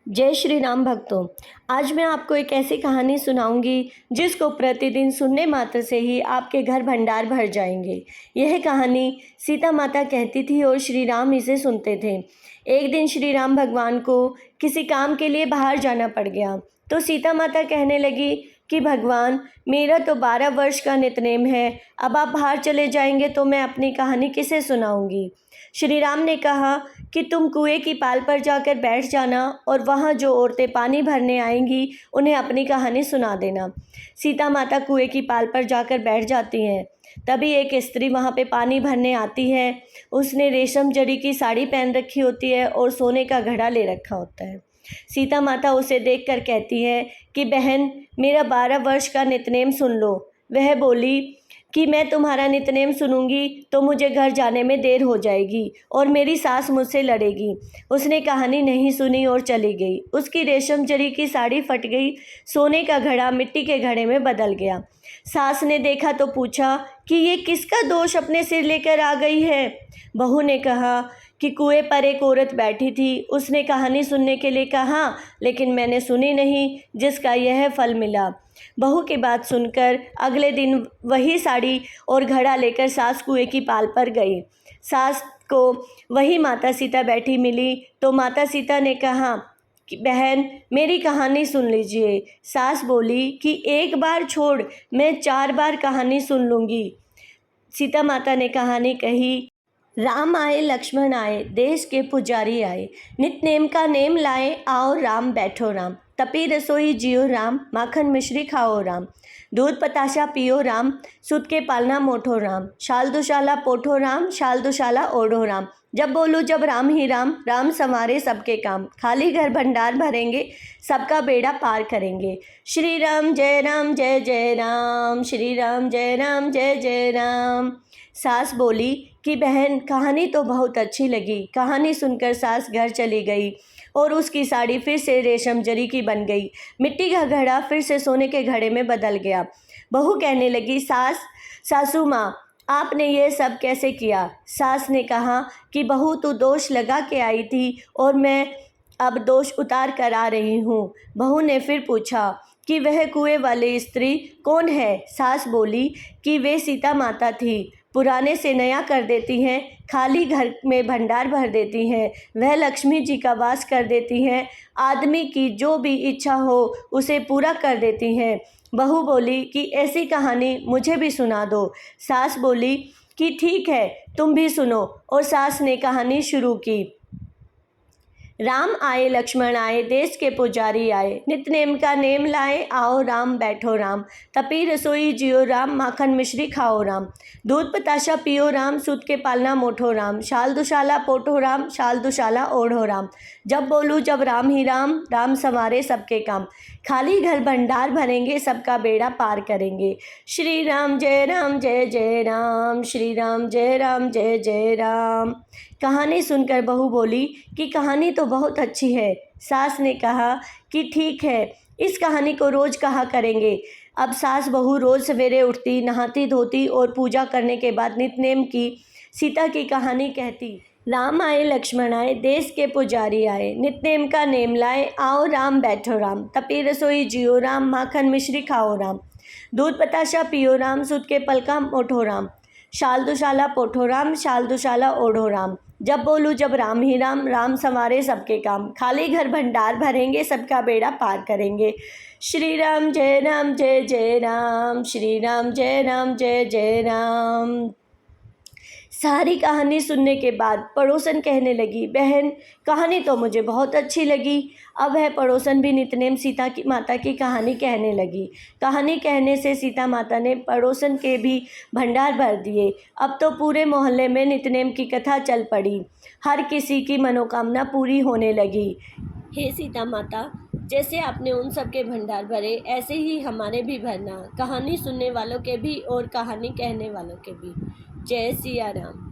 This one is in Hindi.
जय श्री राम भक्तों। आज मैं आपको एक ऐसी कहानी सुनाऊंगी जिसको प्रतिदिन सुनने मात्र से ही आपके घर भंडार भर जाएंगे। यह कहानी सीता माता कहती थी और श्री राम इसे सुनते थे। एक दिन श्री राम भगवान को किसी काम के लिए बाहर जाना पड़ गया तो सीता माता कहने लगी कि भगवान, मेरा तो 12 वर्ष का नितनेम है, अब आप बाहर चले जाएंगे तो मैं अपनी कहानी किसे सुनाऊंगी। श्री राम ने कहा कि तुम कुएं की पाल पर जाकर बैठ जाना और वहाँ जो औरतें पानी भरने आएंगी उन्हें अपनी कहानी सुना देना। सीता माता कुएं की पाल पर जाकर बैठ जाती हैं। तभी एक स्त्री वहाँ पे पानी भरने आती है। उसने रेशम जड़ी की साड़ी पहन रखी होती है और सोने का घड़ा ले रखा होता है। सीता माता उसे देखकर कहती है कि बहन, मेरा 12 वर्ष का नितनेम सुन लो। वह बोली कि मैं तुम्हारा नितनेम सुनूंगी तो मुझे घर जाने में देर हो जाएगी और मेरी सास मुझसे लड़ेगी। उसने कहानी नहीं सुनी और चली गई। उसकी रेशम जरी की साड़ी फट गई, सोने का घड़ा मिट्टी के घड़े में बदल गया। सास ने देखा तो पूछा कि ये किसका दोष अपने सिर लेकर आ गई है। बहू ने कहा कि कुएं पर एक औरत बैठी थी, उसने कहानी सुनने के लिए कहा लेकिन मैंने सुनी नहीं, जिसका यह फल मिला। बहू की बात सुनकर अगले दिन वही साड़ी और घड़ा लेकर सास कुएं की पाल पर गई। सास को वही माता सीता बैठी मिली तो माता सीता ने कहा कि बहन, मेरी कहानी सुन लीजिए। सास बोली कि एक बार छोड़, मैं 4 बार कहानी सुन लूँगी। सीता माता ने कहानी कही। राम आए लक्ष्मण आए, देश के पुजारी आए, नित नेम का नेम लाए, आओ राम बैठो राम। तपी रसोई जियो राम, माखन मिश्री खाओ राम। दूध पताशा पियो राम, सुत के पालना मोठो राम। शाल दुशाला पोठो राम, शाल दुशाला ओढ़ो राम। जब बोलूँ जब राम ही राम, राम संवारे सबके काम। खाली घर भंडार भरेंगे, सबका बेड़ा पार करेंगे। श्री राम जय राम जय जय राम, श्री राम जय राम जय जय राम। सास बोली कि बहन, कहानी तो बहुत अच्छी लगी। कहानी सुनकर सास घर चली गई और उसकी साड़ी फिर से रेशम जरी की बन गई। मिट्टी का घड़ा फिर से सोने के घड़े में बदल गया। बहू कहने लगी, सासू माँ, आपने ये सब कैसे किया। सास ने कहा कि बहू, तू दोष लगा के आई थी और मैं अब दोष उतार कर आ रही हूँ। बहू ने फिर पूछा कि वह कुएं वाली स्त्री कौन है। सास बोली कि वे सीता माता थी, पुराने से नया कर देती हैं, खाली घर में भंडार भर देती हैं, वह लक्ष्मी जी का वास कर देती हैं, आदमी की जो भी इच्छा हो उसे पूरा कर देती हैं। बहू बोली कि ऐसी कहानी मुझे भी सुना दो। सास बोली कि ठीक है, तुम भी सुनो, और सास ने कहानी शुरू की। राम आए लक्ष्मण आए, देश के पुजारी आए, नित नेम का नेम लाए, आओ राम बैठो राम। तपी रसोई जियो राम, माखन मिश्री खाओ राम। दूध पताशा पियो राम, सूत के पालना मोठो राम। शाल दुशाला पोठो राम, शाल दुशाला ओढ़ो राम। जब बोलूँ जब राम ही राम, राम संवारे सबके काम। खाली घर भंडार भरेंगे, सबका बेड़ा पार करेंगे। श्री राम जय राम जय जय राम, श्री राम जय राम जय जय राम। कहानी सुनकर बहू बोली कि कहानी तो बहुत अच्छी है। सास ने कहा कि ठीक है, इस कहानी को रोज़ कहा करेंगे। अब सास बहू रोज़ सवेरे उठती, नहाती धोती और पूजा करने के बाद नितनेम की सीता की कहानी कहती। राम आए लक्ष्मण आए, देश के पुजारी आए, नितनेम का नेम लाए, आओ राम बैठो राम। तपी रसोई जियो राम, माखन मिश्री खाओ राम। दूध पताशा पियो राम, सूत के पलका मोठो राम। शाल दुशाला पोठो राम, शाल दुशाला ओढ़ो राम। जब बोलूँ जब राम ही राम, राम संवारे सबके काम। खाली घर भंडार भरेंगे, सबका बेड़ा पार करेंगे। श्री राम जय राम जय जय राम, श्री राम जय राम जय जय राम। सारी कहानी सुनने के बाद पड़ोसन कहने लगी, बहन, कहानी तो मुझे बहुत अच्छी लगी। अब वह पड़ोसन भी नितनेम सीता की माता की कहानी कहने लगी। कहानी कहने से सीता माता ने पड़ोसन के भी भंडार भर दिए। अब तो पूरे मोहल्ले में नितनेम की कथा चल पड़ी। हर किसी की मनोकामना पूरी होने लगी। हे सीता माता, जैसे आपने उन सब के भंडार भरे, ऐसे ही हमारे भी भरना, कहानी सुनने वालों के भी और कहानी कहने वालों के भी। जय सिया राम।